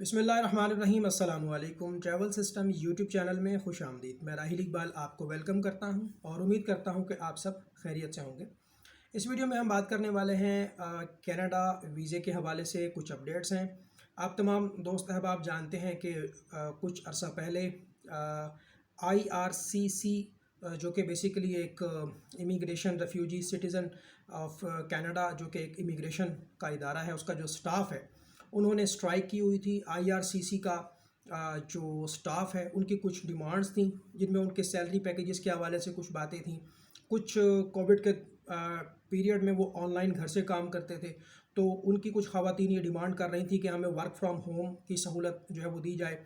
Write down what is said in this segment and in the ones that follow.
बिस्मिल्लाहिर्रहमानिर्रहीम। अस्सलाम वालेकुम। ट्रैवल सिस्टम यूट्यूब चैनल में खुश आमदीद। मैं राहिल इकबाल आपको वेलकम करता हूं और उम्मीद करता हूं कि आप सब खैरियत से होंगे। इस वीडियो में हम बात करने वाले हैं कनाडा वीज़े के हवाले से कुछ अपडेट्स हैं। आप तमाम दोस्त अहबाब जानते हैं कि कुछ अरसा पहले IRCC जो कि बेसिकली एक immigration refugee citizen of Canada जो कि एक इमिग्रेशन का इदारा है, उसका जो स्टाफ है उन्होंने स्ट्राइक की हुई थी। IRCC का जो स्टाफ है उनकी कुछ डिमांड्स थी, जिनमें उनके सैलरी पैकेजेस के हवाले से कुछ बातें थी। कुछ कोविड के पीरियड में वो ऑनलाइन घर से काम करते थे, तो उनकी कुछ ख़वातीन ये डिमांड कर रही थी कि हमें वर्क फ्रॉम होम की सहूलत जो है वो दी जाए।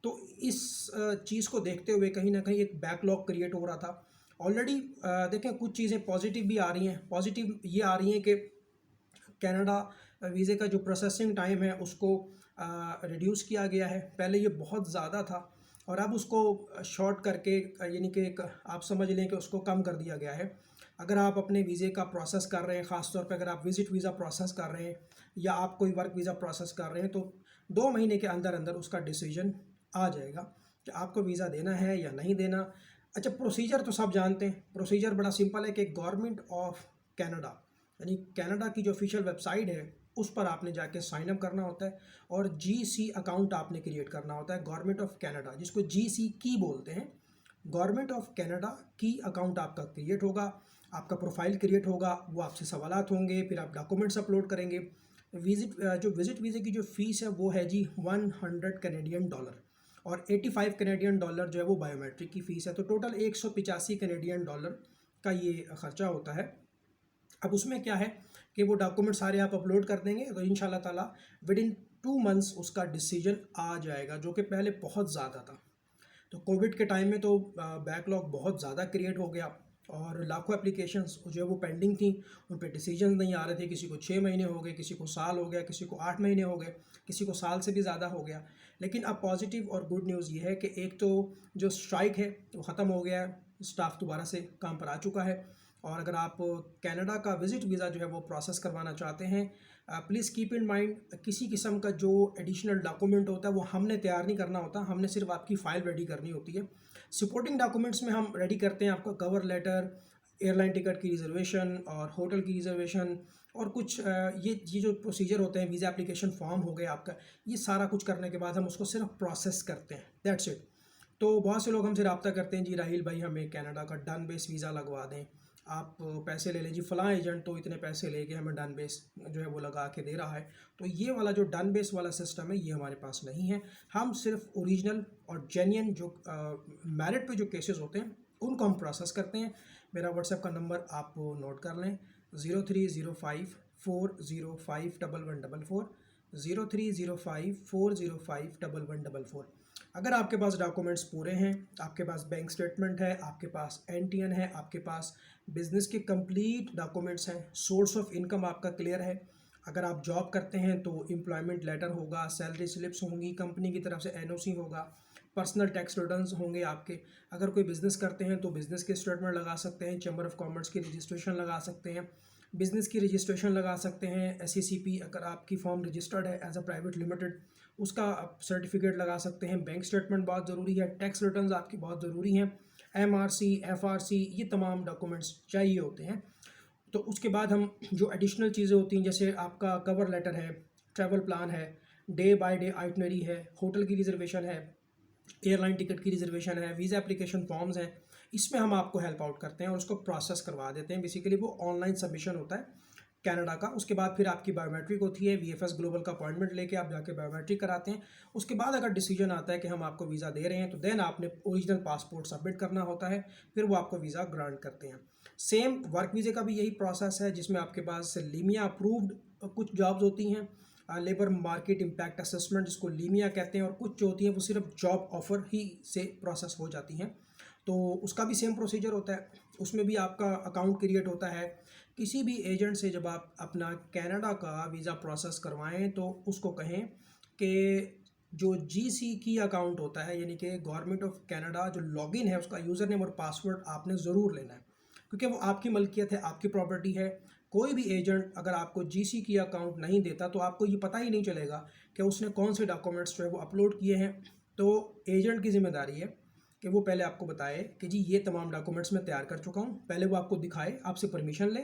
तो इस चीज़ को देखते हुए कहीं ना कहीं एक बैकलॉग क्रिएट हो रहा था। ऑलरेडी देखें, कुछ चीज़ें पॉजिटिव भी आ रही हैं। पॉजिटिव ये आ रही हैं कि कनाडा वीज़े का जो प्रोसेसिंग टाइम है उसको रिड्यूस किया गया है। पहले ये बहुत ज़्यादा था और अब उसको शॉर्ट करके यानी कि एक आप समझ लें कि उसको कम कर दिया गया है। अगर आप अपने वीज़े का प्रोसेस कर रहे हैं, ख़ास तौर पे अगर आप विज़िट वीज़ा प्रोसेस कर रहे हैं या आप कोई वर्क वीज़ा प्रोसेस कर रहे हैं, तो 2 महीने के अंदर अंदर उसका डिसीजन आ जाएगा कि आपको वीज़ा देना है या नहीं देना। अच्छा, प्रोसीजर तो सब जानते हैं। प्रोसीजर बड़ा सिंपल है कि गवर्नमेंट ऑफ कनाडा यानी कनाडा की जो ऑफिशियल वेबसाइट है उस पर आपने जाके साइन अप करना होता है और GC अकाउंट आपने क्रिएट करना होता है। गवर्नमेंट ऑफ कनाडा, जिसको GC की बोलते हैं, गवर्नमेंट ऑफ कनाडा की अकाउंट आपका क्रिएट होगा। आपका प्रोफाइल क्रिएट होगा, वो आपसे सवालात होंगे, फिर आप डॉक्यूमेंट्स अपलोड करेंगे। विज़िट वीज़े की जो फ़ीस है वो है जी 100 कैनेडियन डॉलर और 85 कैनेडियन डॉलर जो है वो बायोमेट्रिक की फ़ीस है। तो टोटल 185 कैनेडियन डॉलर का ये ख़र्चा होता है। अब उसमें क्या है कि वो डॉक्यूमेंट सारे आप अपलोड कर देंगे तो इंशाल्लाह ताला विद इन 2 मंथ्स उसका डिसीजन आ जाएगा, जो कि पहले बहुत ज़्यादा था। तो कोविड के टाइम में तो बैकलॉग बहुत ज़्यादा क्रिएट हो गया और लाखों एप्लीकेशंस जो है वो पेंडिंग थी, उन पे डिसीजन नहीं आ रहे थे। किसी को 6 महीने हो गए, किसी को साल हो गया, किसी को 8 महीने हो गए, किसी को साल से भी ज़्यादा हो गया। लेकिन अब पॉजिटिव और गुड न्यूज़ ये है कि एक तो जो स्ट्राइक है वो ख़त्म हो गया है, स्टाफ दोबारा से काम पर आ चुका है। और अगर आप कनाडा का विज़िट वीज़ा जो है वो प्रोसेस करवाना चाहते हैं, प्लीज़ कीप इन माइंड किसी किस्म का जो एडिशनल डॉक्यूमेंट होता है वो हमने तैयार नहीं करना होता, हमने सिर्फ आपकी फ़ाइल रेडी करनी होती है। सपोर्टिंग डॉक्यूमेंट्स में हम रेडी करते हैं आपका कवर लेटर, एयरलाइन टिकट की रिजर्वेशन और होटल की रिजर्वेशन और कुछ ये जो प्रोसीजर होते हैं, वीज़ा एप्लीकेशन फॉर्म हो गया आपका, ये सारा कुछ करने के बाद हम उसको सिर्फ प्रोसेस करते हैं, दैट्स इट। तो बहुत से लोग हमसे रब्ता करते हैं, जी राहिल भाई हमें कनाडा का डन बेस वीज़ा लगवा दें, आप पैसे ले लें जी, फ़लाँ एजेंट तो इतने पैसे लेके हमें डन बेस जो है वो लगा के दे रहा है। तो ये वाला जो डन बेस वाला सिस्टम है ये हमारे पास नहीं है। हम सिर्फ ओरिजिनल और जेन्युइन जो मेरिट पे जो केसेस होते हैं उनको हम प्रोसेस करते हैं। मेरा व्हाट्सएप का नंबर आप नोट कर लें, 0305405144, 0305405144। अगर आपके पास डॉक्यूमेंट्स पूरे हैं, आपके पास बैंक स्टेटमेंट है, आपके पास NTN है, आपके पास बिजनेस के कंप्लीट डॉक्यूमेंट्स हैं, सोर्स ऑफ इनकम आपका क्लियर है, अगर आप जॉब करते हैं तो एम्प्लॉयमेंट लेटर होगा, सैलरी स्लिप्स होंगी, कंपनी की तरफ से NOC होगा, पर्सनल टैक्स रिटर्न्स होंगे आपके। अगर कोई बिज़नेस करते हैं तो बिज़नेस के स्टेटमेंट लगा सकते हैं, चैम्बर ऑफ कॉमर्स की रजिस्ट्रेशन लगा सकते हैं, बिज़नेस की रजिस्ट्रेशन लगा सकते हैं, SCCP अगर आपकी फॉर्म रजिस्टर्ड है एज अ प्राइवेट लिमिटेड उसका आप सर्टिफिकेट लगा सकते हैं। बैंक स्टेटमेंट बहुत ज़रूरी है, टैक्स रिटर्न्स आपकी बहुत ज़रूरी हैं, MRC FRC ये तमाम डॉक्यूमेंट्स चाहिए होते हैं। तो उसके बाद हम जो एडिशनल चीज़ें होती हैं, जैसे आपका कवर लेटर है, ट्रैवल प्लान है, डे बाय डे आइटनरी है, होटल की रिजर्वेशन है, एयरलाइन टिकट की रिजर्वेशन है, वीज़ा एप्लीकेशन फॉर्म्स हैं, इसमें हम आपको हेल्प आउट करते हैं और उसको प्रोसेस करवा देते हैं। बेसिकली वो ऑनलाइन सबमिशन होता है कनाडा का। उसके बाद फिर आपकी बायोमेट्रिक होती है, VFS ग्लोबल का अपॉइंटमेंट लेके आप जाके बायोमेट्रिक कराते हैं। उसके बाद अगर डिसीजन आता है कि हम आपको वीज़ा दे रहे हैं तो देन आपने ओरिजिनल पासपोर्ट सबमिट करना होता है, फिर वो आपको वीज़ा ग्रांट करते हैं। सेम वर्क वीज़े का भी यही प्रोसेस है, जिसमें आपके पास लीमिया अप्रूव्ड कुछ जॉब्स होती हैं, लेबर मार्केट इम्पैक्ट असेसमेंट जिसको लीमिया कहते हैं, और कुछ जो होती हैं वो सिर्फ जॉब ऑफर ही से प्रोसेस हो जाती हैं। तो उसका भी सेम प्रोसीजर होता है, उसमें भी आपका अकाउंट क्रिएट होता है। किसी भी एजेंट से जब आप अपना कनाडा का वीज़ा प्रोसेस करवाएं तो उसको कहें कि जो GC की अकाउंट होता है यानी कि गवर्नमेंट ऑफ कनाडा जो लॉगिन है उसका यूज़र नेम और पासवर्ड आपने ज़रूर लेना है, क्योंकि वो आपकी मलकियत है, आपकी प्रॉपर्टी है। कोई भी एजेंट अगर आपको GC की अकाउंट नहीं देता तो आपको ये पता ही नहीं चलेगा कि उसने कौन से डॉक्यूमेंट्स जो है वो अपलोड किए हैं। तो एजेंट की ज़िम्मेदारी है कि वो पहले आपको बताए कि जी ये तमाम डॉक्यूमेंट्स मैं तैयार कर चुका हूँ, पहले वो आपको दिखाए, आपसे परमिशन ले।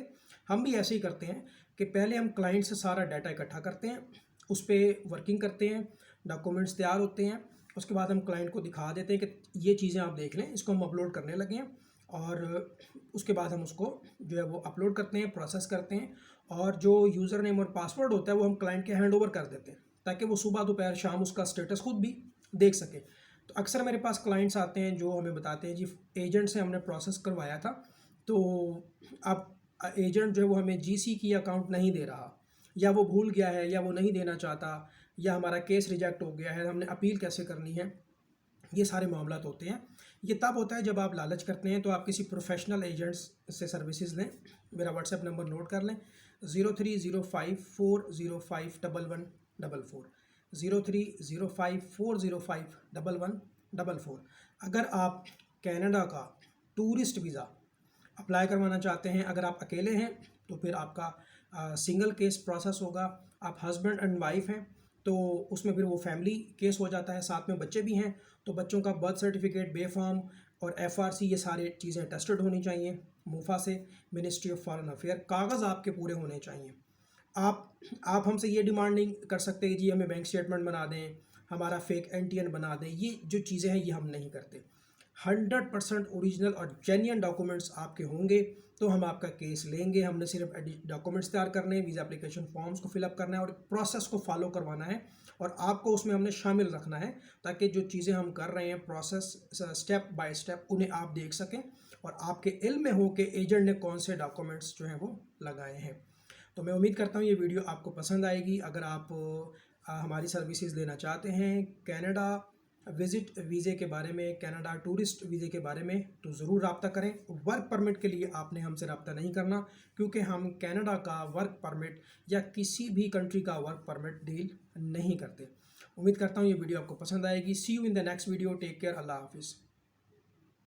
हम भी ऐसे ही करते हैं कि पहले हम क्लाइंट से सारा डाटा इकट्ठा करते हैं, उस पर वर्किंग करते हैं, डॉक्यूमेंट्स तैयार होते हैं, उसके बाद हम क्लाइंट को दिखा देते हैं कि ये चीज़ें आप देख लें, इसको हम अपलोड करने लगे हैं। और उसके बाद हम उसको जो है वो अपलोड करते हैं, प्रोसेस करते हैं, और जो यूज़र नेम और पासवर्ड होता है वो हम क्लाइंट के हैंड ओवर कर देते हैं, ताकि वो सुबह दोपहर शाम उसका स्टेटस खुद भी देख सके। तो अक्सर मेरे पास क्लाइंट्स आते हैं जो हमें बताते हैं जी एजेंट से हमने प्रोसेस करवाया था, तो अब एजेंट जो है वो हमें जीसी की अकाउंट नहीं दे रहा, या वो भूल गया है, या वो नहीं देना चाहता, या हमारा केस रिजेक्ट हो गया है, हमने अपील कैसे करनी है। ये सारे मामला होते हैं। ये तब होता है जब आप लालच करते हैं, तो आप किसी प्रोफेशनल एजेंट्स से सर्विसेज लें। मेरा व्हाट्सएप नंबर नोट कर लें, 030540511144, 030540511144। अगर आप कनाडा का टूरिस्ट वीज़ा अप्लाई करवाना चाहते हैं, अगर आप अकेले हैं तो फिर आपका सिंगल केस प्रोसेस होगा। आप हस्बैंड एंड वाइफ हैं तो उसमें फिर वो फैमिली केस हो जाता है, साथ में बच्चे भी हैं तो बच्चों का बर्थ सर्टिफिकेट, बे फॉर्म और एफआरसी, ये सारी चीज़ें टेस्टेड होनी चाहिए मूफा से, मिनिस्ट्री ऑफ फॉरेन अफेयर। कागज़ आपके पूरे होने चाहिए। आप हमसे ये डिमांड नहीं कर सकते कि जी हमें बैंक स्टेटमेंट बना दें, हमारा फेक एनटीएन बना दें। ये जो चीज़ें हैं ये हम नहीं करते। 100% ओरिजिनल और जेन्युइन डॉक्यूमेंट्स आपके होंगे तो हम आपका केस लेंगे। हमने सिर्फ डॉक्यूमेंट्स तैयार करने हैं, वीज़ा एप्लीकेशन फॉर्म्स को फिलअप करना है और प्रोसेस को फॉलो करवाना है, और आपको उसमें हमने शामिल रखना है, ताकि जो चीज़ें हम कर रहे हैं प्रोसेस स्टेप बाय स्टेप उन्हें आप देख सकें और आपके इल्म में हो कि एजेंट ने कौन से डॉक्यूमेंट्स जो हैं वो लगाए हैं। तो मैं उम्मीद करता हूँ ये वीडियो आपको पसंद आएगी। अगर आप हमारी सर्विसेज लेना चाहते हैं कनाडा विज़िट वीज़े के बारे में, कनाडा टूरिस्ट वीज़े के बारे में, तो ज़रूर रब्ता करें। वर्क परमिट के लिए आपने हमसे रब्ता नहीं करना, क्योंकि हम कनाडा का वर्क परमिट या किसी भी कंट्री का वर्क परमिट डील नहीं करते। उम्मीद करता हूँ ये वीडियो आपको पसंद आएगी। See you in the next video. Take care. अल्लाह हाफिज़।